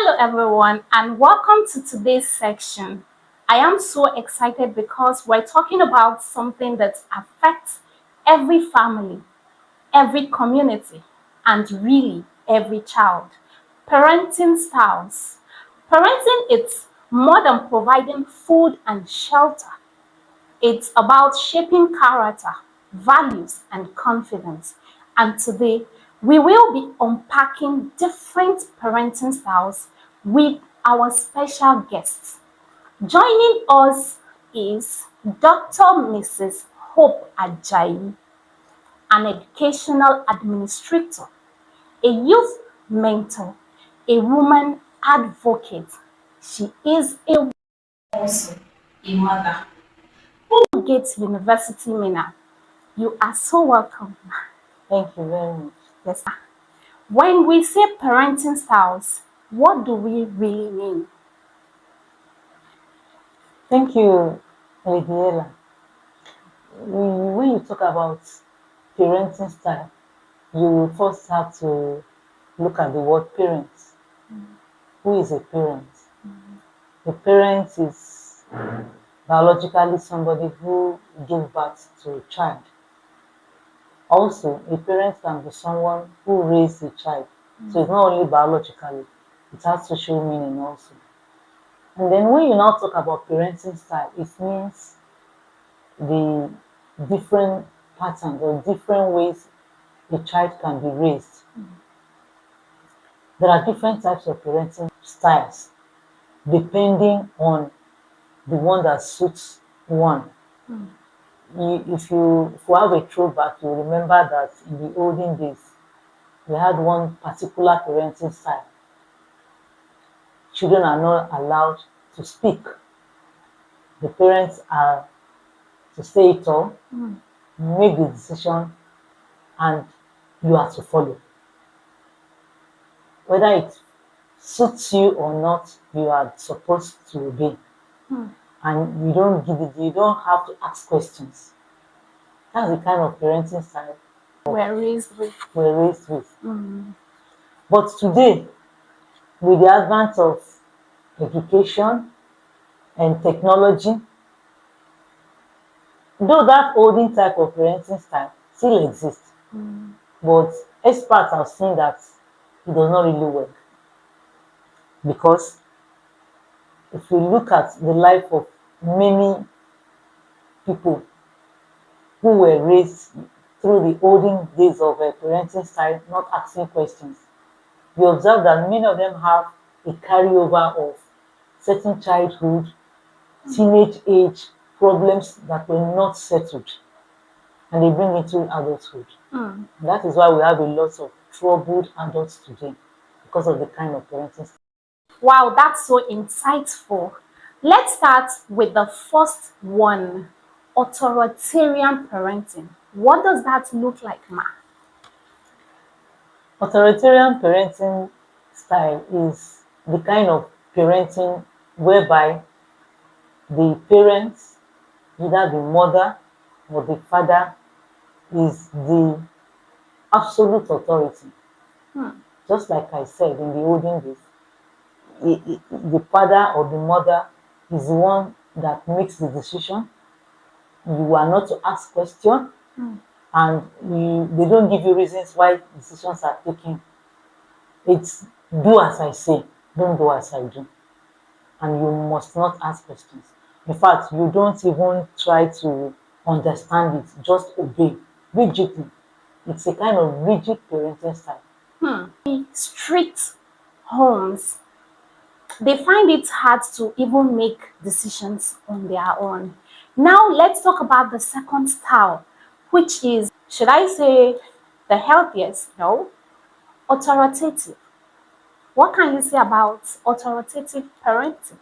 Hello everyone and welcome to today's section. I am so excited because we're talking about something that affects every family, every community, and really every child. Parenting styles. Parenting is more than providing food and shelter. It's about shaping character, values, and confidence. And today, we will be unpacking different parenting styles with our special guests. Joining us is Dr. Mrs. Hope Ajayi, an educational administrator, a youth mentor, a woman advocate. She is also a mother. Gates University, Mina. You are so welcome. Thank you very much. Yes. When we say parenting styles, what do we really mean? Thank you, Lydiela. When you talk about parenting style, you first have to look at the word parents. Who is a parent? A parent is biologically somebody who gives birth to a child. Also, a parent can be someone who raised a child. So it's not only biologically, it has social meaning also. And then when you now talk about parenting style, it means the different patterns or different ways a child can be raised. There are different types of parenting styles depending on the one that suits one. If you have a throwback, you remember that in the olden days, we had one particular parenting style. Children are not allowed to speak. The parents are to say it all, make the decision, and you are to follow. Whether it suits you or not, you are supposed to obey. And you don't have to ask questions. That's the kind of parenting style We're raised with. we're raised with. But today, with the advent of education and technology, though that olden type of parenting style still exists, but experts have seen that it does not really work. Because if you look at the life of many people who were raised through the olden days of parenting style, not asking questions, you observe that many of them have a carryover of certain childhood, teenage age problems that were not settled, and they bring into adulthood. That is why we have a lot of troubled adults today because of the kind of parenting style. Wow, that's so insightful. Let's start with the first one, authoritarian parenting. What does that look like, Ma? Authoritarian parenting style is the kind of parenting whereby the parents, either the mother or the father, is the absolute authority. Just like I said in the olden days, the father or the mother is the one that makes the decision. You are not to ask questions, and they don't give you reasons why decisions are taken. It's do as I say, don't do as I do. And you must not ask questions. In fact, you don't even try to understand it, just obey rigidly. It's a kind of rigid parenting style. Strict homes, they find it hard to even make decisions on their own. Now, let's talk about the second style, which is, should I say, the healthiest? No, authoritative. What can you say about authoritative parenting?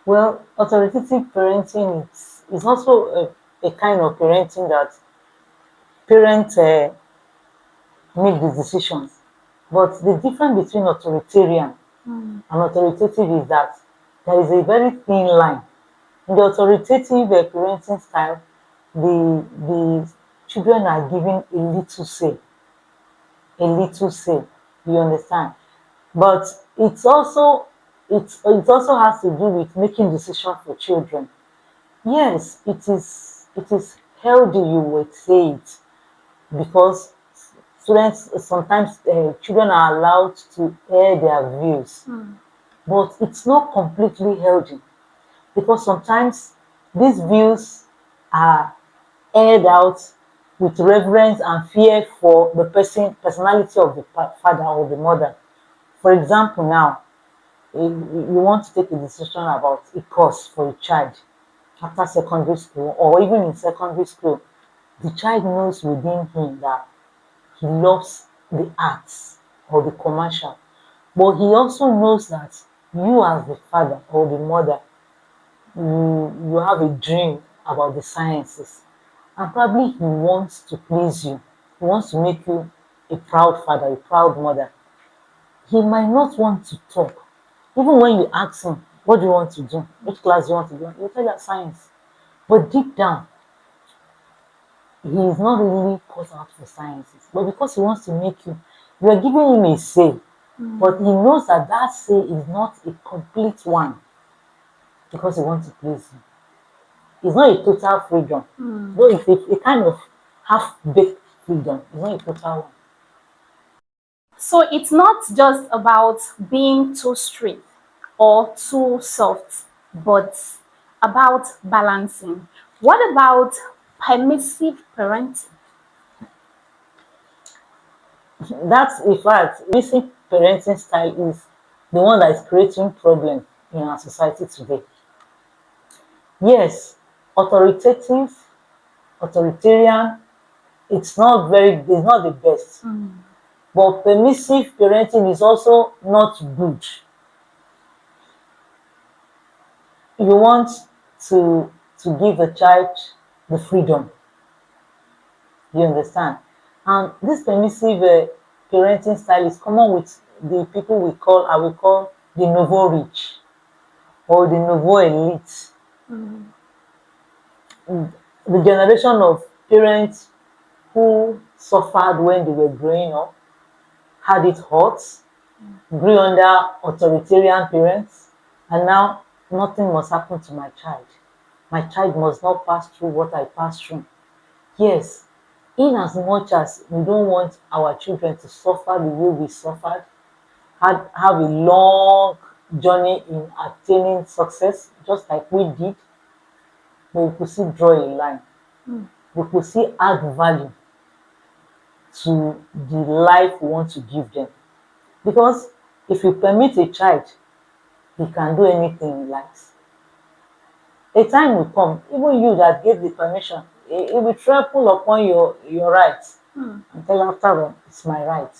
Well, authoritative parenting is also a kind of parenting that parents make the decisions. But the difference between authoritarian and authoritative is that there is a very thin line. In the authoritative parenting style, the children are given a little say. A little say. You understand? But it also has to do with making decisions for children. Yes, it is healthy, you would say it, because students sometimes children are allowed to air their views, but it's not completely healthy because sometimes these views are aired out with reverence and fear for the personality of the father or the mother. For example, now you want to take a decision about a course for a child after secondary school or even in secondary school. The child knows within him that he loves the arts or the commercial, but he also knows that you as the father or the mother, you have a dream about the sciences, and probably he wants to please you. He wants to make you a proud father, a proud mother. He might not want to talk. Even when you ask him, what do you want to do? Which class do you want to do? He'll tell you science. But deep down, he is not really cut out for sciences. But because he wants to make you, you are giving him a say. But he knows that that say is not a complete one because he wants to please you. It's not a total freedom. Though it's a kind of half-baked freedom. It's not a total one. So it's not just about being too strict or too soft, but about balancing. What about permissive parenting? That's in fact, missing parenting style is the one that is creating problems in our society today. Yes, authoritative, authoritarian, it's not the best. But permissive parenting is also not good. You want to give a child the freedom, you understand? And this permissive parenting style is common with the people I will call the nouveau rich or the nouveau elite. The generation of parents who suffered when they were growing up, had it hot, grew under authoritarian parents, and now nothing must happen to my child. My child must not pass through what I passed through. Yes, in as much as we don't want our children to suffer the way we suffered, have a long journey in attaining success, just like we did, but we could still draw a line. We could still add value to the life we want to give them. Because if you permit a child, he can do anything he likes. A time will come, even you that gave the permission, it will trample upon your rights and tell you after all, it's my right.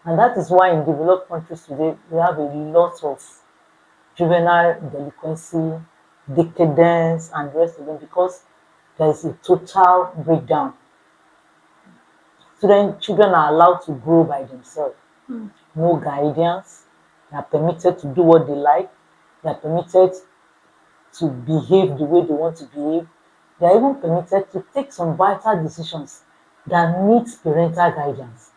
And that is why in developed countries today, we have a lot of juvenile delinquency, decadence, and the rest of them because there is a total breakdown. Children are allowed to grow by themselves. No guidance. They are permitted to do what they like. They are permitted to behave the way they want to behave. They are even permitted to take some vital decisions that need parental guidance.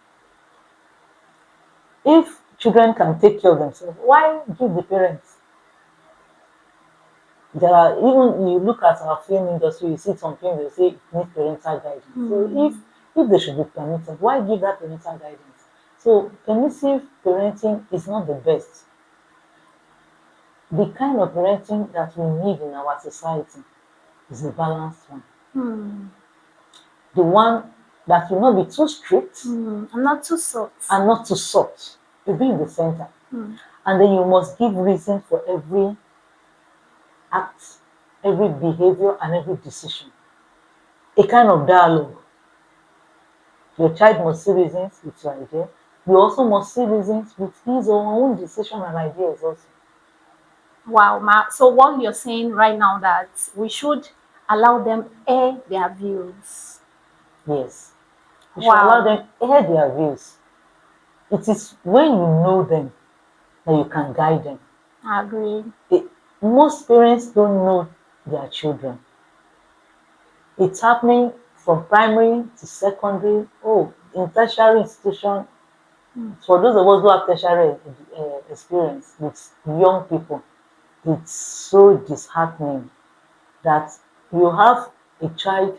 If children can take care of themselves, why give the parents? There are even you look at our film industry, you see something they say it needs parental guidance. So if they should be permitted, why give that parental guidance? So permissive parenting is not the best. The kind of parenting that we need in our society is a balanced one. The one that will not be too strict And not too soft. and not too soft. You be in the center. And then you must give reason for every act, every behavior, and every decision. A kind of dialogue. Your child must see reasons with your idea. You also must see reasons with his or her own decision and ideas also. Wow, Ma. So what you're saying right now that we should allow them air their views. Yes. You should allow Wow. them air their views. It is when you know them that you can guide them. I agree. Most parents don't know their children. It's happening from primary to secondary. Oh, in tertiary institution, For those of us who have tertiary experience with young people, it's so disheartening that you have a child,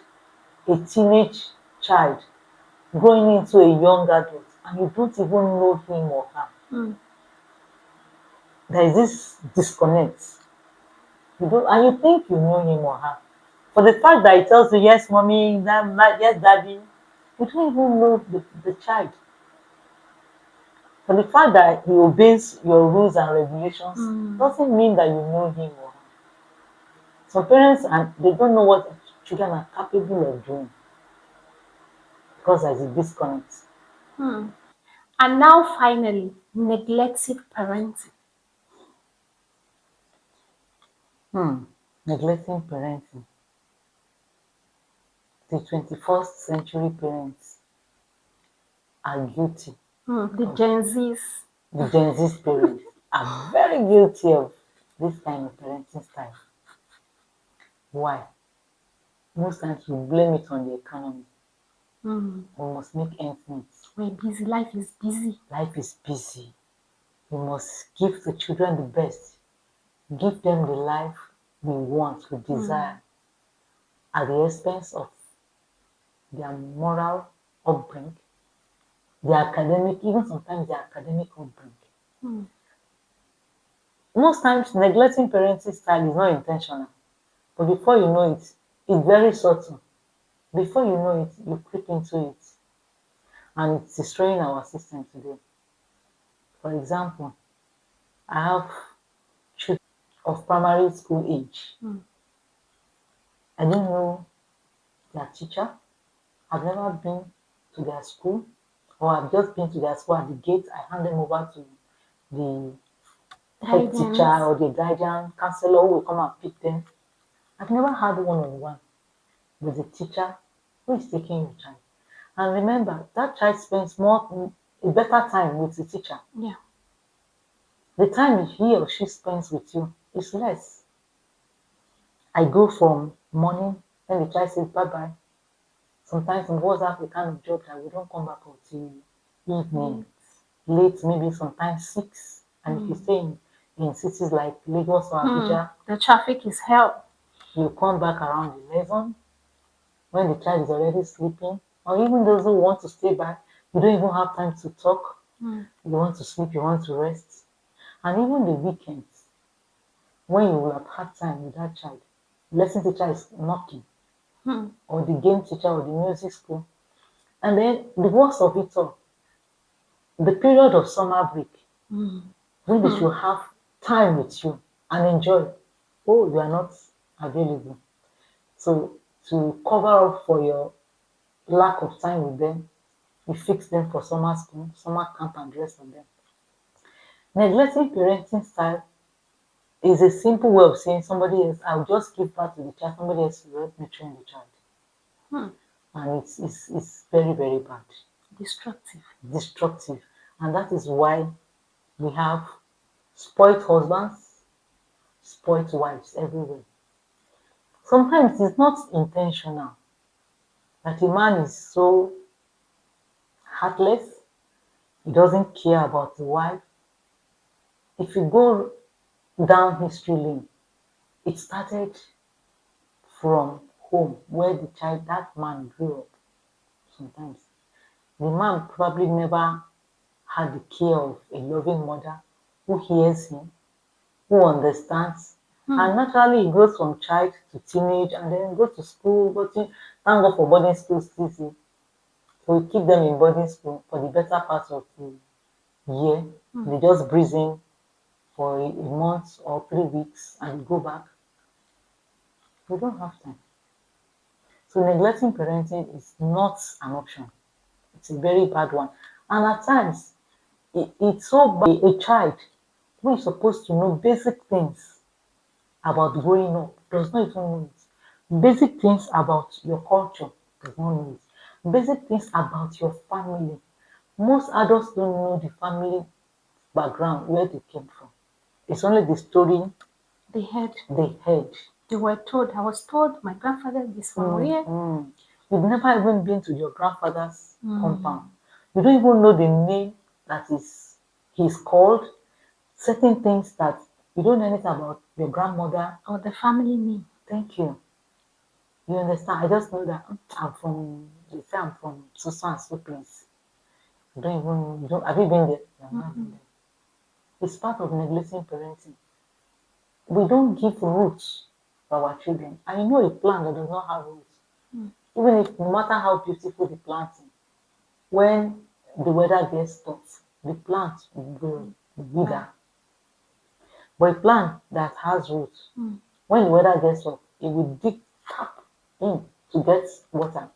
a teenage child, growing into a young adult, and you don't even know him or her. There is this disconnect. You don't, and you think you know him or her. For the fact that he tells you, yes, mommy, yes, daddy, you don't even know the child. For the fact that he obeys your rules and regulations doesn't mean that you know him or her. Some parents, and they don't know what children are capable of doing because there's a disconnect. And now, finally, neglective parenting. Neglecting parenting. The 21st century parents are guilty. The Gen Zs. The Gen Z parents are very guilty of this kind of parenting style. Why? Most times we blame it on the economy. We must make ends meet. We're busy. Life is busy. Life is busy. We must give the children the best. Give them the life we want, we desire, at the expense of their moral upbringing, their academic, even sometimes their academic upbringing. Most times, neglecting parenting style is not intentional, but before you know it, it's very subtle. Before you know it, you creep into it, and it's destroying our system today. For example, I have children of primary school age. I don't know their teacher. I've never been to their school, or I've just been to their school at the gate. I hand them over to the head teacher or the guardian counselor who will come and pick them. I've never had one-on-one with the teacher who is taking your child. And remember, that child spends a better time with the teacher. Yeah. The time he or she spends with you is less. I go from morning, then the child says bye-bye. Sometimes in WhatsApp, the kind of job that we don't come back until evening, late, maybe sometimes 6. And if you stay in cities like Lagos or Abuja, the traffic is hell. You come back around 11 when the child is already sleeping, or even those who want to stay back, you don't even have time to talk. You want to sleep, you want to rest. And even the weekends, when you will have had time with that child, lesson teacher is knocking, or the game teacher or the music school. And then the worst of it all, the period of summer break, when they should have time with you and enjoy. Oh, you are not available. So to cover up for your lack of time with them, you fix them for summer school, summer camp, and the rest of them. Neglecting parenting style is a simple way of saying somebody else, I'll just give birth to the child, somebody else will help me train the child. And it's very, very bad. Destructive. And that is why we have spoiled husbands, spoiled wives everywhere. Sometimes it's not intentional that a man is so heartless, he doesn't care about the wife. If you go down history lane, it started from home where that man grew up. Sometimes the man probably never had the care of a loving mother who hears him, who understands. And naturally, he goes from child to teenage and then go to school. Thank God for boarding schools this year. So we keep them in boarding school for the better part of the year. They just breeze in for a month or 3 weeks and go back. We don't have time. So neglecting parenting is not an option. It's a very bad one. And at times, it's so bad. A child who is supposed to know basic things about growing up does not even know it. Basic things about your culture does not know it. Basic things about your family. Most adults don't know the family background, where they came from. It's only the story they heard. They were told. I was told my grandfather is from here. You've never even been to your grandfather's compound. You don't even know the name that is he's called, certain things that you don't know anything about your grandmother. Or the family name. Thank you. You understand? I just know that I'm from, they say I'm from so and so place. You don't even, you don't, have you been there? No, I've not been there. It's part of neglecting parenting. We don't give roots for our children. I know a plant that does not have roots. Even if, no matter how beautiful the planting, when the weather gets tough, the plant will wither. But a plant that has roots, when the weather gets tough, it will dig tap in to get water.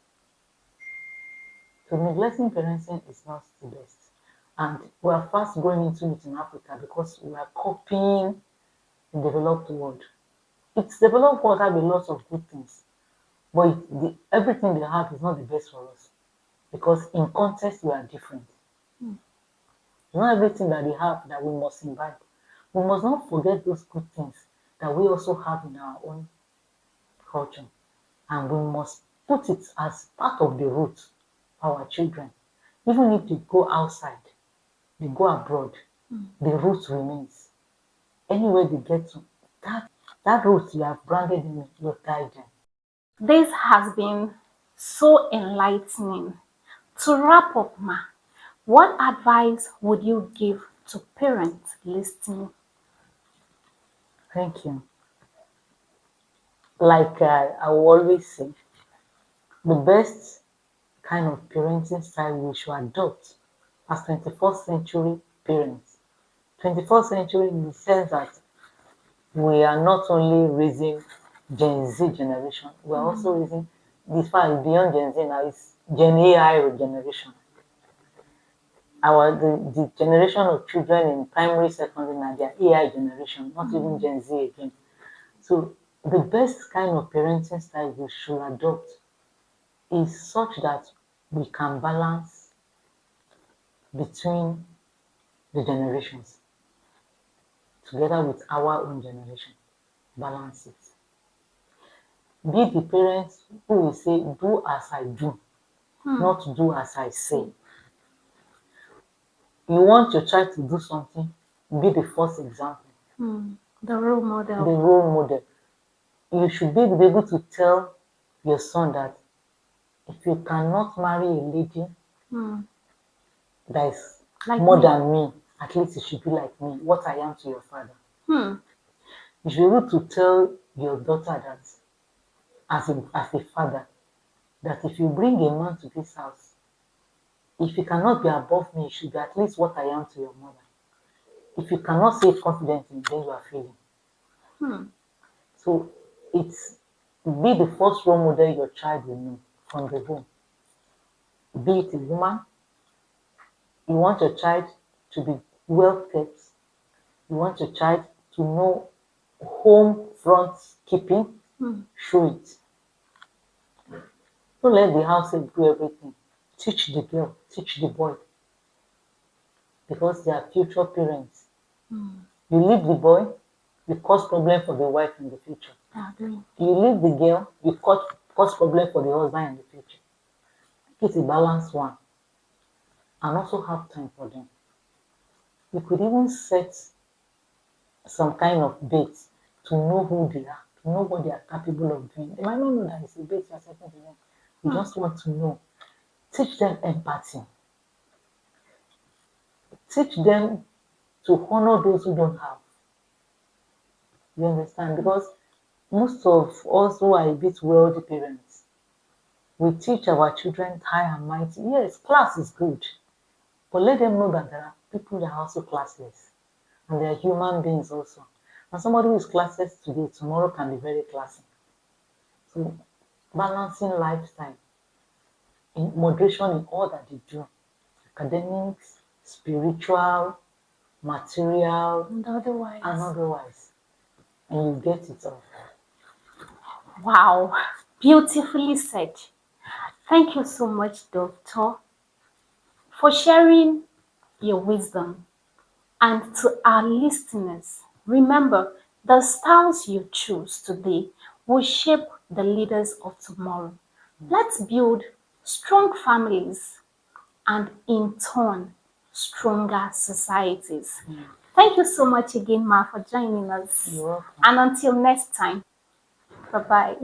So neglecting parenting is not the best. And we are fast going into it in Africa because we are copying the developed world. It's developed world have a lot of good things, but everything they have is not the best for us because in context we are different. Not everything that they have that we must imbibe. We must not forget those good things that we also have in our own culture, and we must put it as part of the root for our children. Even if they go outside, they go abroad, the root remains. Anywhere they get to, that root you have branded in your guide them. This has been so enlightening. To wrap up, Ma, what advice would you give to parents listening? Thank you. Like I will always say, the best kind of parenting style we should adopt as 21st century parents. 21st century in the sense that we are not only raising Gen Z generation, we are also raising this far is beyond Gen Z now, it's Gen AI generation. The generation of children in primary, secondary now, they are AI generation, not even Gen Z again. So the best kind of parenting style we should adopt is such that we can balance between the generations together with our own generation. Balance it. Be the parents who will say, do as I do, not do as I say. You want your child to do something, be the first example, The role the model. role model. You should be able to tell your son that if you cannot marry a lady that is Like more me. than me, at least you should be like me, what I am to your father. You should be able to tell your daughter that, as a father, that if you bring a man to this house, if you cannot be above me, you should be at least what I am to your mother. If you cannot say it confidently, then you are failing. So it's be the first role model your child will know from the home. Be it a woman, you want your child to be well kept, you want your child to know home front keeping, show it. Don't let the house help do everything. Teach the girl, teach the boy, because they are future parents. You leave the boy, you cause problem for the wife in the future. I agree. You leave the girl, you cause problem for the husband in the future. It's a balanced one, and also have time for them. You could even set some kind of bait to know who they are, to know what they are capable of doing. They might not know that it's a bait you're setting to them. You just want to know. Teach them empathy. Teach them to honor those who don't have. You understand? Because most of us who are a bit wealthy parents, we teach our children high and mighty. Yes, class is good, but let them know that there are people that are also classless, and they are human beings also. And somebody who is classless today, tomorrow can be very classy. So balancing lifestyle in moderation in all that they do, academics, spiritual, material, And otherwise. and otherwise, and you get it all. Wow. Beautifully said. Thank you so much, Doctor, for sharing your wisdom. And to our listeners, remember the styles you choose today will shape the leaders of tomorrow. Let's build strong families and, in turn, stronger societies. Thank you so much again, Ma, for joining us. You're welcome. And until next time, bye bye.